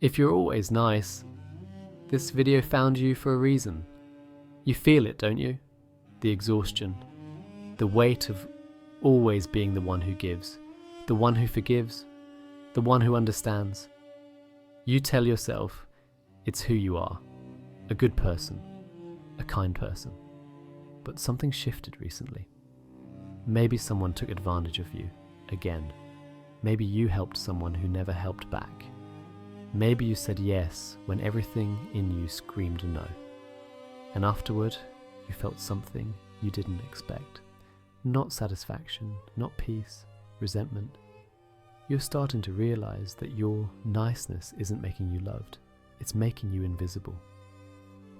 If you're always nice, this video found you for a reason. You feel it, don't you? The exhaustion, the weight of always being the one who gives, the one who forgives, the one who understands. You tell yourself it's who you are, a good person, a kind person. But something shifted recently. Maybe someone took advantage of you again. Maybe you helped someone who never helped back. Maybe you said yes when everything in you screamed no. And afterward, you felt something you didn't expect. Not satisfaction, not peace, resentment. You're starting to realize that your niceness isn't making you loved. It's making you invisible.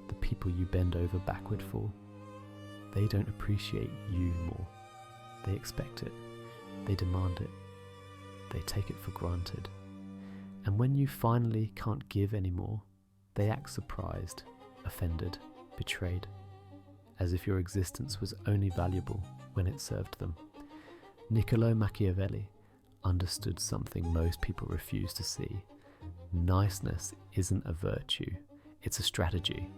The people you bend over backward for, they don't appreciate you more. They expect it. They demand it. They take it for granted. And when you finally can't give anymore, they act surprised, offended, betrayed, as if your existence was only valuable when it served them. Niccolò Machiavelli understood something most people refuse to see. Niceness isn't a virtue, it's a strategy.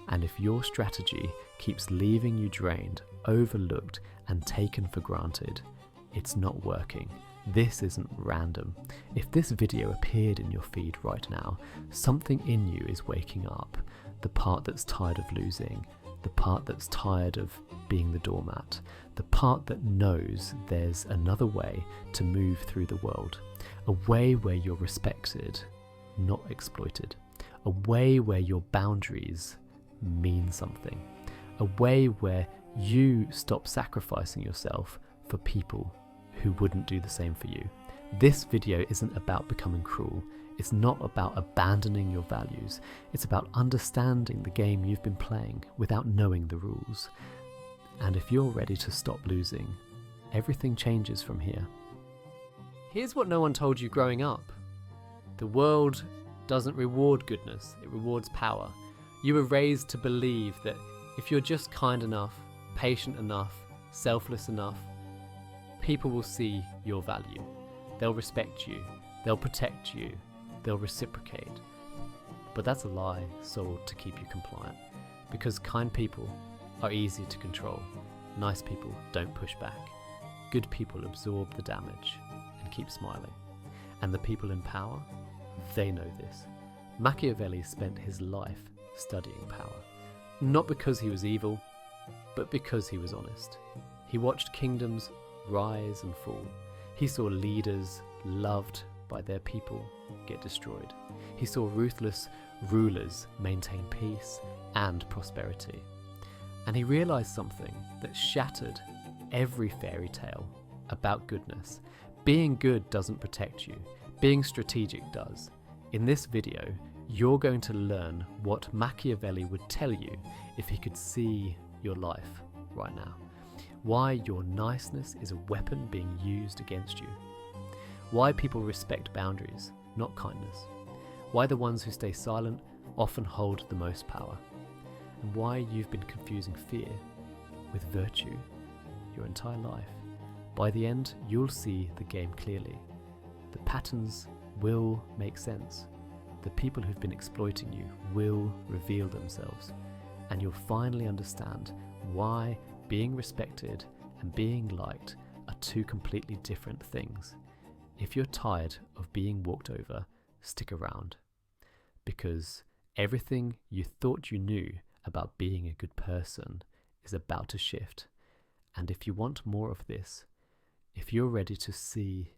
And if your strategy keeps leaving you drained, overlooked, and taken for granted, it's not working. This isn't random. If this video appeared in your feed right now, something in you is waking up. The part that's tired of losing, the part that's tired of being the doormat, the part that knows there's another way to move through the world, a way where you're respected, not exploited, a way where your boundaries mean something, a way where you stop sacrificing yourself for people who wouldn't do the same for you. This video isn't about becoming cruel. It's not about abandoning your values. It's about understanding the game you've been playing without knowing the rules. And if you're ready to stop losing, everything changes from here. Here's what no one told you growing up. The world doesn't reward goodness, it rewards power. You were raised to believe that if you're just kind enough, patient enough, selfless enough, people will see your value. They'll respect you, they'll protect you, they'll reciprocate. But that's a lie sold to keep you compliant, because kind people are easy to control. Nice people don't push back. Good people absorb the damage and keep smiling. And the people in power, they know this. Machiavelli spent his life studying power, not because he was evil, but because he was honest. He watched kingdoms rise and fall. He saw leaders loved by their people get destroyed. He saw ruthless rulers maintain peace and prosperity. And he realized something that shattered every fairy tale about goodness. Being good doesn't protect you. Being strategic does. In this video, you're going to learn what Machiavelli would tell you if he could see your life right now. Why your niceness is a weapon being used against you. Why people respect boundaries, not kindness. Why the ones who stay silent often hold the most power. And why you've been confusing fear with virtue your entire life. By the end, you'll see the game clearly. The patterns will make sense. The people who've been exploiting you will reveal themselves. And you'll finally understand why being respected and being liked are two completely different things. If you're tired of being walked over, stick around. Because everything you thought you knew about being a good person is about to shift. And if you want more of this, if you're ready to see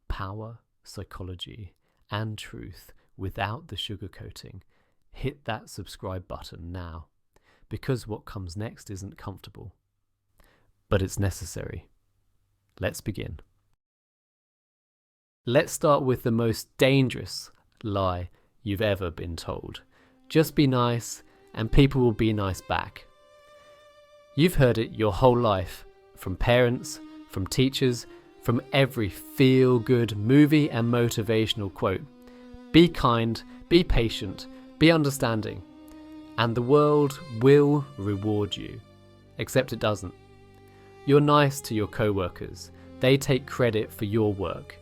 power, psychology, and truth without the sugarcoating, hit that subscribe button now. Because what comes next isn't comfortable, but it's necessary. Let's begin. Let's start with the most dangerous lie you've ever been told. Just be nice and people will be nice back. You've heard it your whole life, from parents, from teachers, from every feel-good movie and motivational quote. Be kind, be patient, be understanding, and the world will reward you. Except it doesn't. You're nice to your co-workers. They take credit for your work.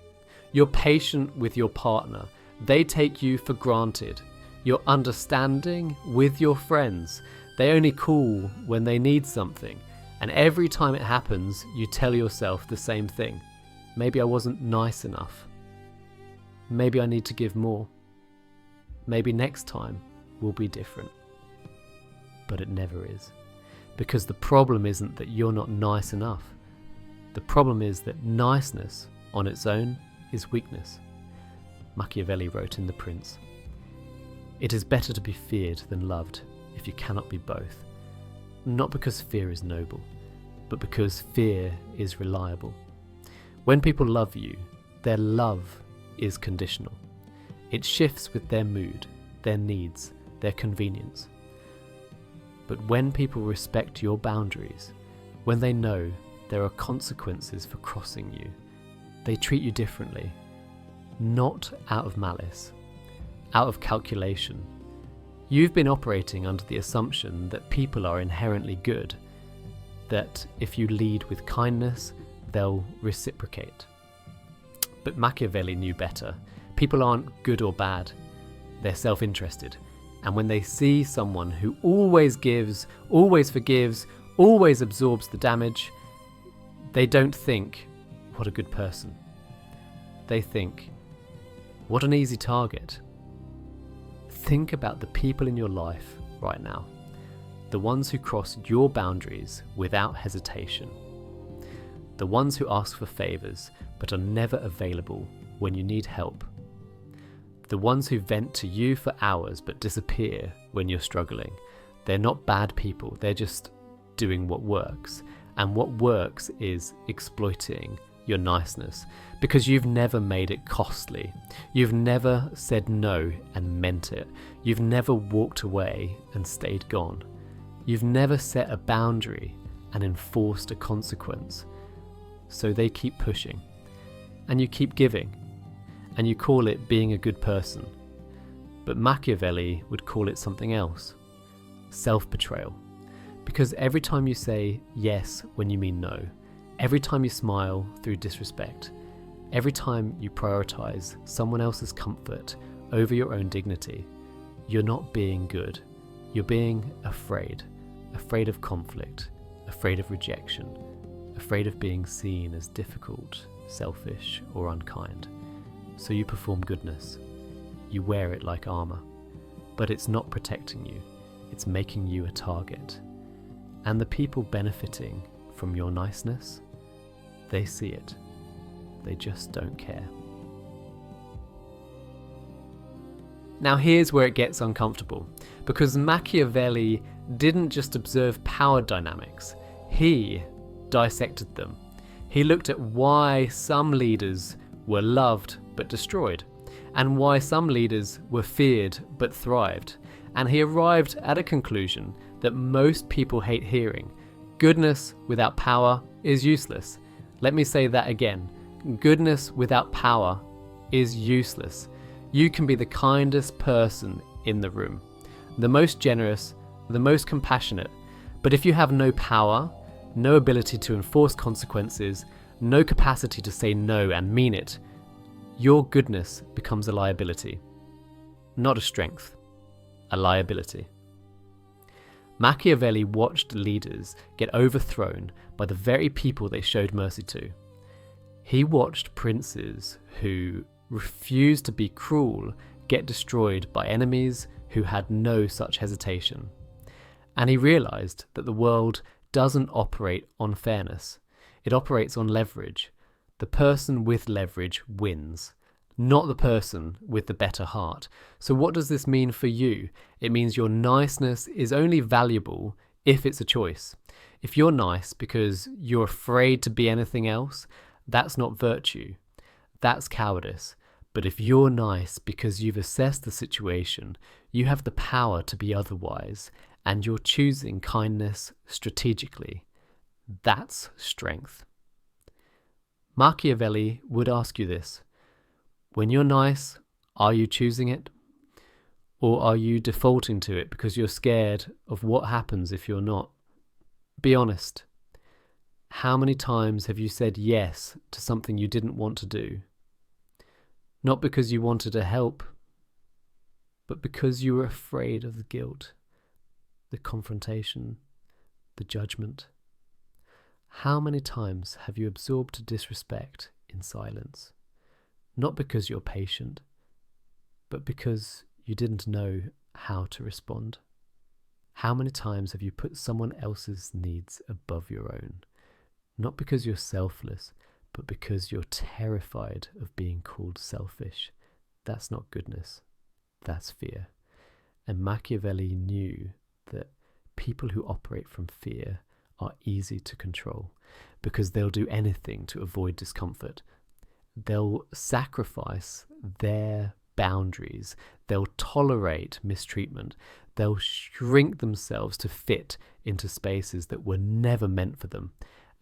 You're patient with your partner. They take you for granted. You're understanding with your friends. They only call when they need something. And every time it happens, you tell yourself the same thing. Maybe I wasn't nice enough. Maybe I need to give more. Maybe next time will be different. But it never is. Because the problem isn't that you're not nice enough. The problem is that niceness on its own is weakness. Machiavelli wrote in The Prince, "It is better to be feared than loved if you cannot be both. Not because fear is noble, but because fear is reliable. When people love you, their love is conditional. It shifts with their mood, their needs, their convenience. But when people respect your boundaries, when they know there are consequences for crossing you, they treat you differently, not out of malice, out of calculation. You've been operating under the assumption that people are inherently good, that if you lead with kindness, they'll reciprocate. But Machiavelli knew better. People aren't good or bad, they're self-interested. And when they see someone who always gives, always forgives, always absorbs the damage, they don't think, what a good person. They think, what an easy target. Think about the people in your life right now, the ones who cross your boundaries without hesitation, the ones who ask for favours but are never available when you need help, the ones who vent to you for hours but disappear when you're struggling. They're not bad people, they're just doing what works, and what works is exploiting your niceness, because you've never made it costly. You've never said no and meant it. You've never walked away and stayed gone. You've never set a boundary and enforced a consequence. So they keep pushing, and you keep giving, and you call it being a good person. But Machiavelli would call it something else: self-betrayal. Because every time you say yes when you mean no, every time you smile through disrespect, every time you prioritize someone else's comfort over your own dignity, you're not being good. You're being afraid of conflict, afraid of rejection, afraid of being seen as difficult, selfish, or unkind. So you perform goodness. You wear it like armor. But it's not protecting you. It's making you a target. And the people benefiting from your niceness, they see it. They just don't care. Now here's where it gets uncomfortable, because Machiavelli didn't just observe power dynamics, he dissected them. He looked at why some leaders were loved but destroyed, and why some leaders were feared but thrived, and he arrived at a conclusion that most people hate hearing. Goodness without power is useless. Let me say that again. Goodness without power is useless. You can be the kindest person in the room, the most generous, the most compassionate, but if you have no power, no ability to enforce consequences, no capacity to say no and mean it, your goodness becomes a liability. Not a strength, a liability. Machiavelli watched leaders get overthrown by the very people they showed mercy to. He watched princes who refused to be cruel get destroyed by enemies who had no such hesitation. And he realized that the world doesn't operate on fairness. It operates on leverage. The person with leverage wins, not the person with the better heart. So what does this mean for you? It means your niceness is only valuable if it's a choice. If you're nice because you're afraid to be anything else, that's not virtue. That's cowardice. But if you're nice because you've assessed the situation, you have the power to be otherwise, and you're choosing kindness strategically, that's strength. Machiavelli would ask you this: when you're nice, are you choosing it? Or are you defaulting to it because you're scared of what happens if you're not? Be honest. How many times have you said yes to something you didn't want to do? Not because you wanted to help, but because you were afraid of the guilt, the confrontation, the judgment. How many times have you absorbed disrespect in silence? Not because you're patient, but because you didn't know how to respond. How many times have you put someone else's needs above your own? Not because you're selfless, but because you're terrified of being called selfish. That's not goodness, that's fear. And Machiavelli knew that people who operate from fear are easy to control because they'll do anything to avoid discomfort. They'll sacrifice their boundaries. They'll tolerate mistreatment. They'll shrink themselves to fit into spaces that were never meant for them.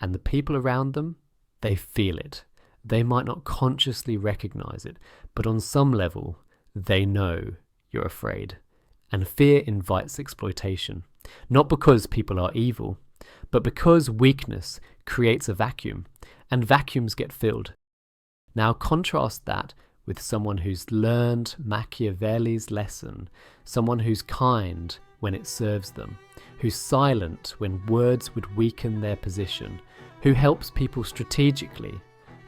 And the people around them, they feel it. They might not consciously recognize it, but on some level, they know you're afraid. And fear invites exploitation, not because people are evil, but because weakness creates a vacuum, and vacuums get filled. Now contrast that with someone who's learned Machiavelli's lesson, someone who's kind when it serves them, who's silent when words would weaken their position, who helps people strategically,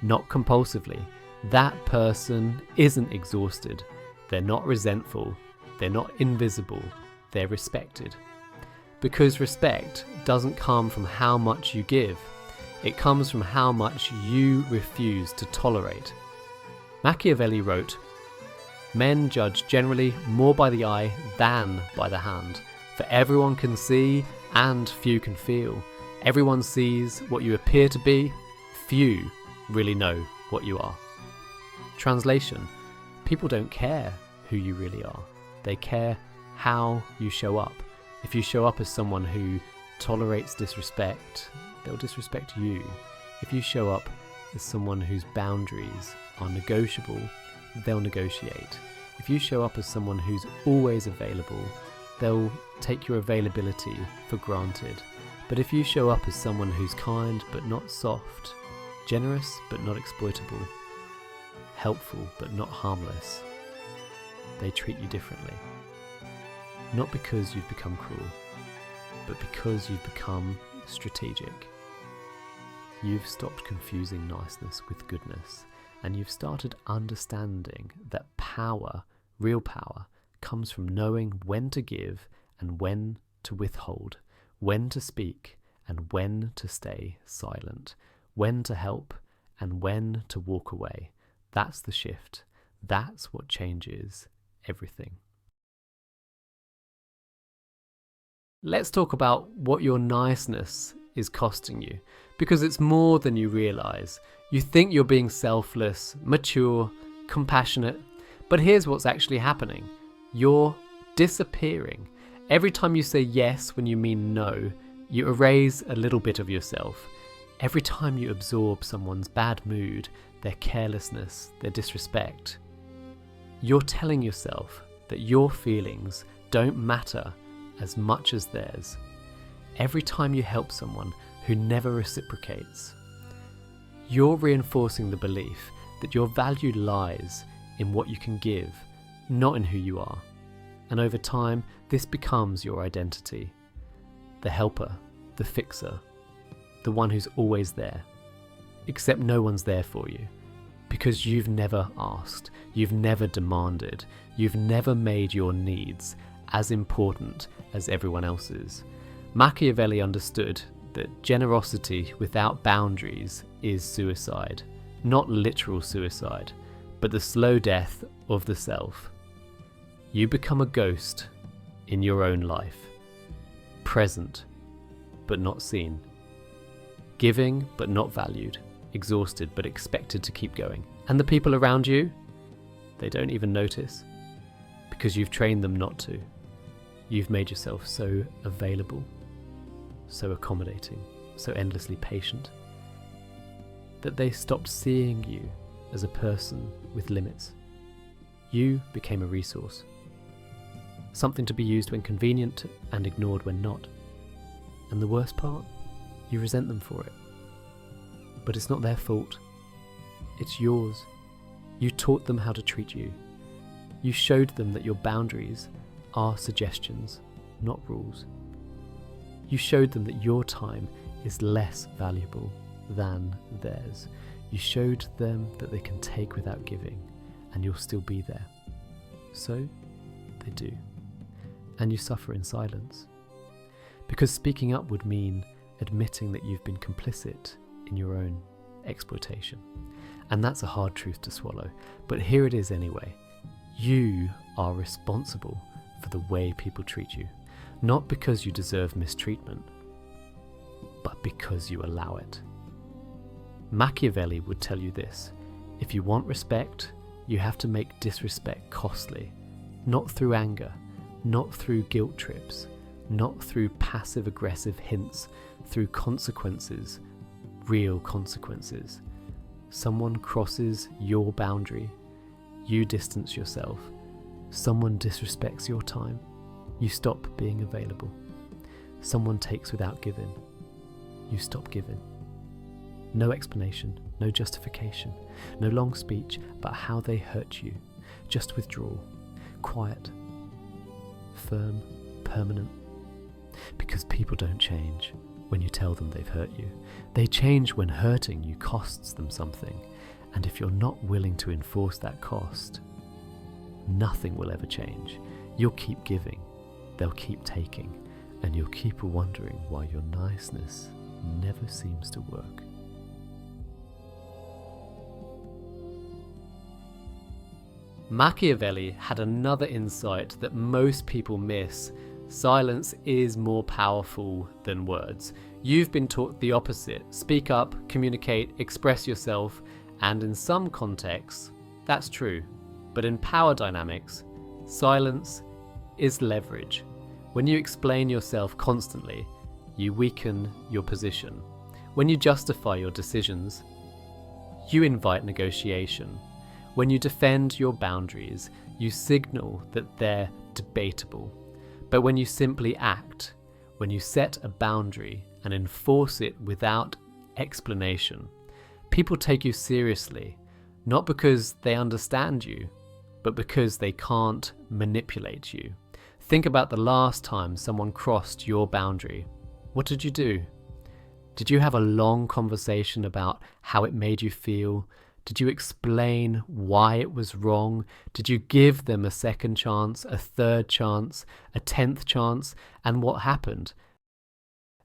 not compulsively. That person isn't exhausted, they're not resentful, they're not invisible, they're respected. Because respect doesn't come from how much you give, it comes from how much you refuse to tolerate. Machiavelli wrote, "Men judge generally more by the eye than by the hand, for everyone can see and few can feel. Everyone sees what you appear to be, few really know what you are." Translation: people don't care who you really are, they care how you show up. If you show up as someone who tolerates disrespect, they'll disrespect you. If you show up as someone whose boundaries are negotiable, they'll negotiate. If you show up as someone who's always available, they'll take your availability for granted. But if you show up as someone who's kind but not soft, generous but not exploitable, helpful but not harmless, they treat you differently. Not because you've become cruel, but because you've become strategic. You've stopped confusing niceness with goodness, and you've started understanding that power, real power, comes from knowing when to give and when to withhold, when to speak and when to stay silent, when to help and when to walk away. That's the shift. That's what changes everything. Let's talk about what your niceness is costing you, because it's more than you realize. You think you're being selfless, mature, compassionate, but here's what's actually happening. You're disappearing. Every time you say yes when you mean no, you erase a little bit of yourself. Every time you absorb someone's bad mood, their carelessness, their disrespect, you're telling yourself that your feelings don't matter as much as theirs. Every time you help someone who never reciprocates, you're reinforcing the belief that your value lies in what you can give, not in who you are. And over time, this becomes your identity. The helper, the fixer, the one who's always there. Except no one's there for you, because you've never asked, you've never demanded, you've never made your needs as important as everyone else's. Machiavelli understood that generosity without boundaries is suicide. Not literal suicide, but the slow death of the self. You become a ghost in your own life, present but not seen, giving but not valued, exhausted but expected to keep going. And the people around you, they don't even notice, because you've trained them not to. You've made yourself so available, so accommodating, so endlessly patient, that they stopped seeing you as a person with limits. You became a resource, something to be used when convenient and ignored when not. And the worst part, you resent them for it. But it's not their fault, it's yours. You taught them how to treat you. You showed them that your boundaries are suggestions, not rules. You showed them that your time is less valuable than theirs. You showed them that they can take without giving, and you'll still be there. So, they do. And you suffer in silence. Because speaking up would mean admitting that you've been complicit in your own exploitation. And that's a hard truth to swallow, but here it is anyway. You are responsible for the way people treat you, not because you deserve mistreatment, but because you allow it. Machiavelli would tell you this: if you want respect, you have to make disrespect costly, not through anger, not through guilt trips, not through passive-aggressive hints, through consequences, real consequences. Someone crosses your boundary, you distance yourself. Someone disrespects your time, you stop being available. Someone takes without giving, you stop giving. No explanation, no justification, no long speech about how they hurt you. Just withdrawal, quiet, firm, permanent. Because people don't change when you tell them they've hurt you. They change when hurting you costs them something. And if you're not willing to enforce that cost, nothing will ever change. You'll keep giving, they'll keep taking, and you'll keep wondering why your niceness never seems to work. Machiavelli had another insight that most people miss. Silence is more powerful than words. You've been taught the opposite. Speak up, communicate, express yourself, and in some contexts, that's true. But in power dynamics, silence is leverage. When you explain yourself constantly, you weaken your position. When you justify your decisions, you invite negotiation. When you defend your boundaries, you signal that they're debatable. But when you simply act, when you set a boundary and enforce it without explanation, people take you seriously, not because they understand you, but because they can't manipulate you. Think about the last time someone crossed your boundary. What did you do? Did you have a long conversation about how it made you feel? Did you explain why it was wrong? Did you give them a second chance, a third chance, a 10th chance? And what happened?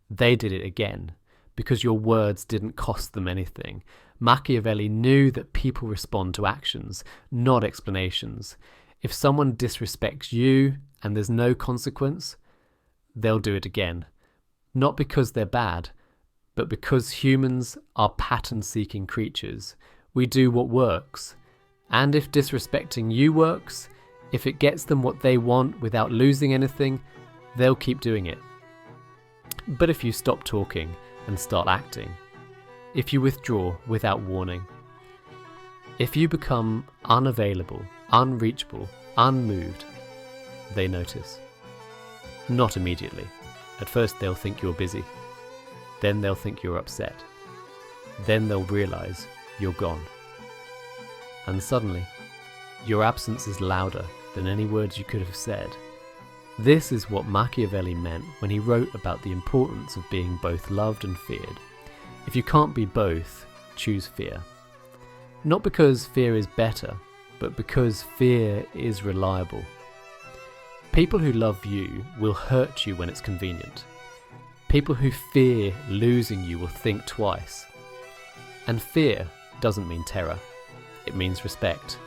They did it again, because your words didn't cost them anything. Machiavelli knew that people respond to actions, not explanations. If someone disrespects you and there's no consequence, they'll do it again. Not because they're bad, but because humans are pattern-seeking creatures. We do what works. And if disrespecting you works, if it gets them what they want without losing anything, they'll keep doing it. But if you stop talking and start acting, if you withdraw without warning, if you become unavailable, unreachable, unmoved, they notice. Not immediately. At first they'll think you're busy. Then they'll think you're upset. Then they'll realize you're gone. And suddenly, your absence is louder than any words you could have said. This is what Machiavelli meant when he wrote about the importance of being both loved and feared. If you can't be both, choose fear. Not because fear is better, but because fear is reliable. People who love you will hurt you when it's convenient. People who fear losing you will think twice. And fear doesn't mean terror. It means respect.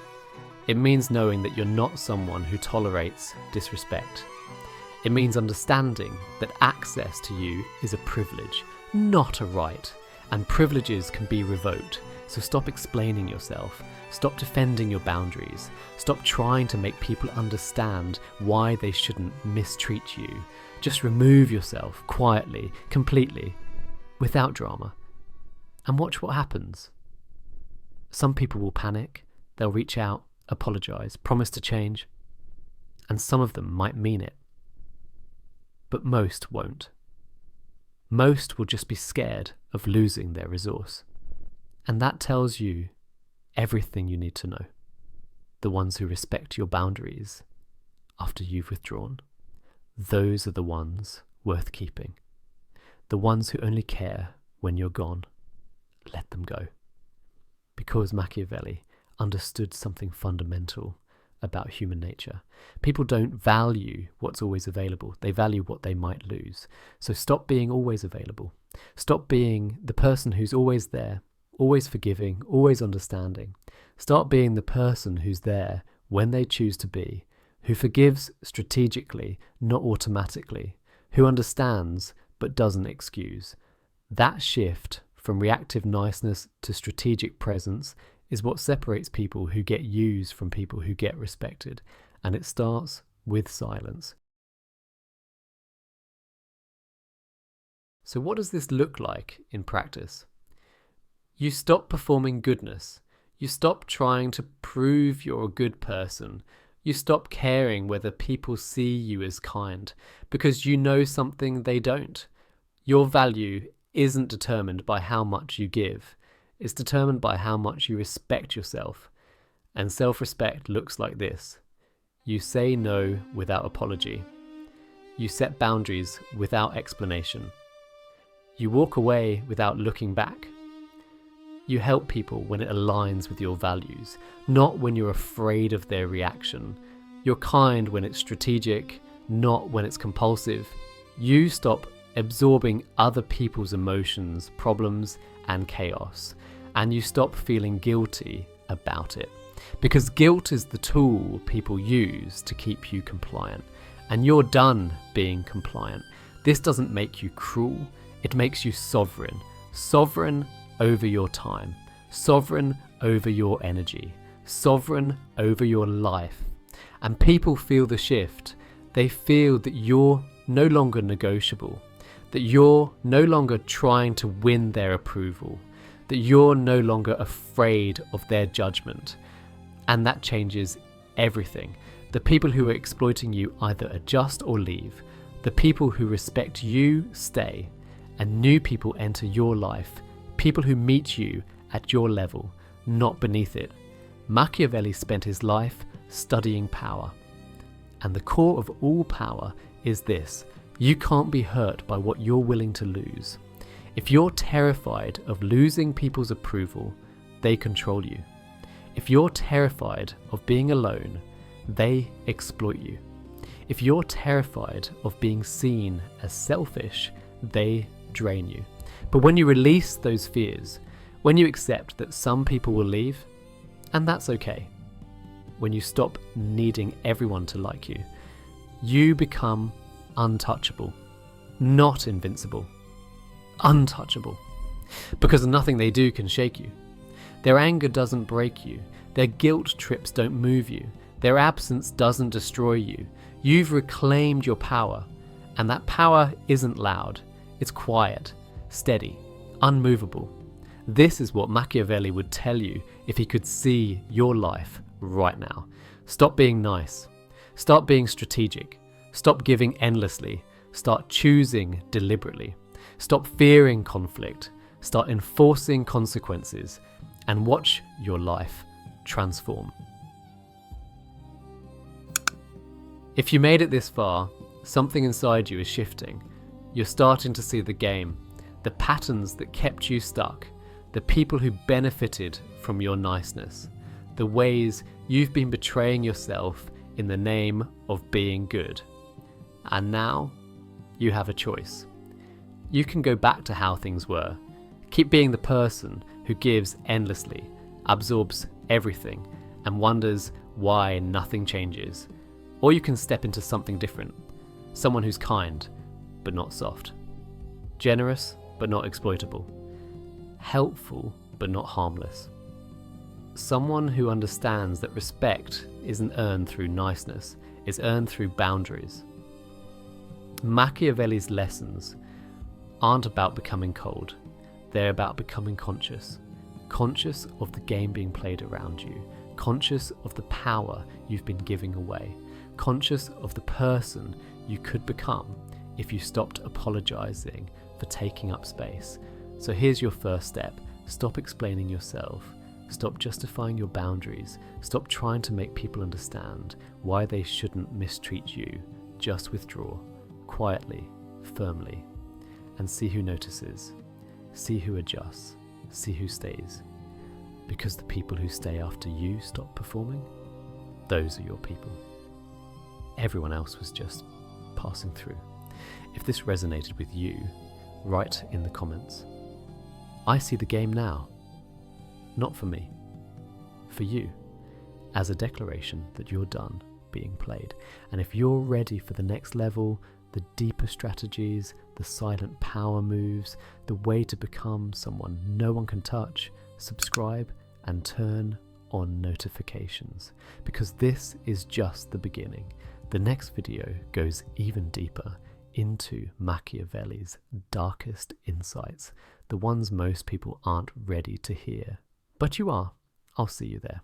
It means knowing that you're not someone who tolerates disrespect. It means understanding that access to you is a privilege, not a right, and privileges can be revoked. So stop explaining yourself. Stop defending your boundaries. Stop trying to make people understand why they shouldn't mistreat you. Just remove yourself quietly, completely, without drama, and watch what happens. Some people will panic, they'll reach out, apologise, promise to change, and some of them might mean it. But most won't. Most will just be scared of losing their resource. And that tells you everything you need to know. the ones who respect your boundaries after you've withdrawn. Those are the ones worth keeping. The ones who only care when you're gone. Let them go. Because Machiavelli understood something fundamental about human nature. People don't value what's always available. They value what they might lose. So stop being always available. Stop being the person who's always there, always forgiving, always understanding. Start being the person who's there when they choose to be, who forgives strategically, not automatically, who understands but doesn't excuse. That shift from reactive niceness to strategic presence is what separates people who get used from people who get respected, and it starts with silence. So what does this look like in practice? You stop performing goodness. You stop trying to prove you're a good person. You stop caring whether people see you as kind, because you know something they don't. Your value isn't determined by how much you give. It's determined by how much you respect yourself. And self-respect looks like this. You say no without apology. You set boundaries without explanation. You walk away without looking back. You help people when it aligns with your values, not when you're afraid of their reaction. You're kind when it's strategic, not when it's compulsive. You stop absorbing other people's emotions, problems, and chaos, and you stop feeling guilty about it. Because guilt is the tool people use to keep you compliant, and you're done being compliant. This doesn't make you cruel, it makes you sovereign. Sovereign over your time, sovereign over your energy, sovereign over your life. And people feel the shift. They feel that you're no longer negotiable, that you're no longer trying to win their approval, that you're no longer afraid of their judgment. And that changes everything. The people who are exploiting you either adjust or leave. The people who respect you stay, and new people enter your life. People who meet you at your level, not beneath it. Machiavelli spent his life studying power. And the core of all power is this: you can't be hurt by what you're willing to lose. If you're terrified of losing people's approval, they control you. If you're terrified of being alone, they exploit you. If you're terrified of being seen as selfish, they drain you. But when you release those fears, when you accept that some people will leave, and that's okay, when you stop needing everyone to like you, you become untouchable, not invincible, untouchable, because nothing they do can shake you. Their anger doesn't break you, their guilt trips don't move you, their absence doesn't destroy you. You've reclaimed your power, and that power isn't loud, it's quiet, steady, unmovable. This is what Machiavelli would tell you if he could see your life right now. Stop being nice. Start being strategic. Stop giving endlessly. Start choosing deliberately. Stop fearing conflict. Start enforcing consequences, and watch your life transform. If you made it this far, something inside you is shifting. You're starting to see the game, the patterns that kept you stuck, the people who benefited from your niceness, the ways you've been betraying yourself in the name of being good. And now, you have a choice. You can go back to how things were. Keep being the person who gives endlessly, absorbs everything, and wonders why nothing changes. Or you can step into something different. Someone who's kind, but not soft. Generous, but not exploitable. Helpful, but not harmless. Someone who understands that respect isn't earned through niceness, it's earned through boundaries. Machiavelli's lessons aren't about becoming cold. They're about becoming conscious. Conscious of the game being played around you. Conscious of the power you've been giving away. Conscious of the person you could become if you stopped apologizing for taking up space. So here's your first step. Stop explaining yourself. Stop justifying your boundaries. Stop trying to make people understand why they shouldn't mistreat you. Just withdraw, quietly, firmly, and see who notices. See who adjusts. See who stays. Because the people who stay after you stop performing, those are your people. Everyone else was just passing through. If this resonated with you, write in the comments. I see the game now. Not for me, for you, as a declaration that you're done being played. And if you're ready for the next level, the deeper strategies, the silent power moves, the way to become someone no one can touch, subscribe and turn on notifications, because this is just the beginning. The next video goes even deeper into Machiavelli's darkest insights, the ones most people aren't ready to hear. But you are. I'll see you there.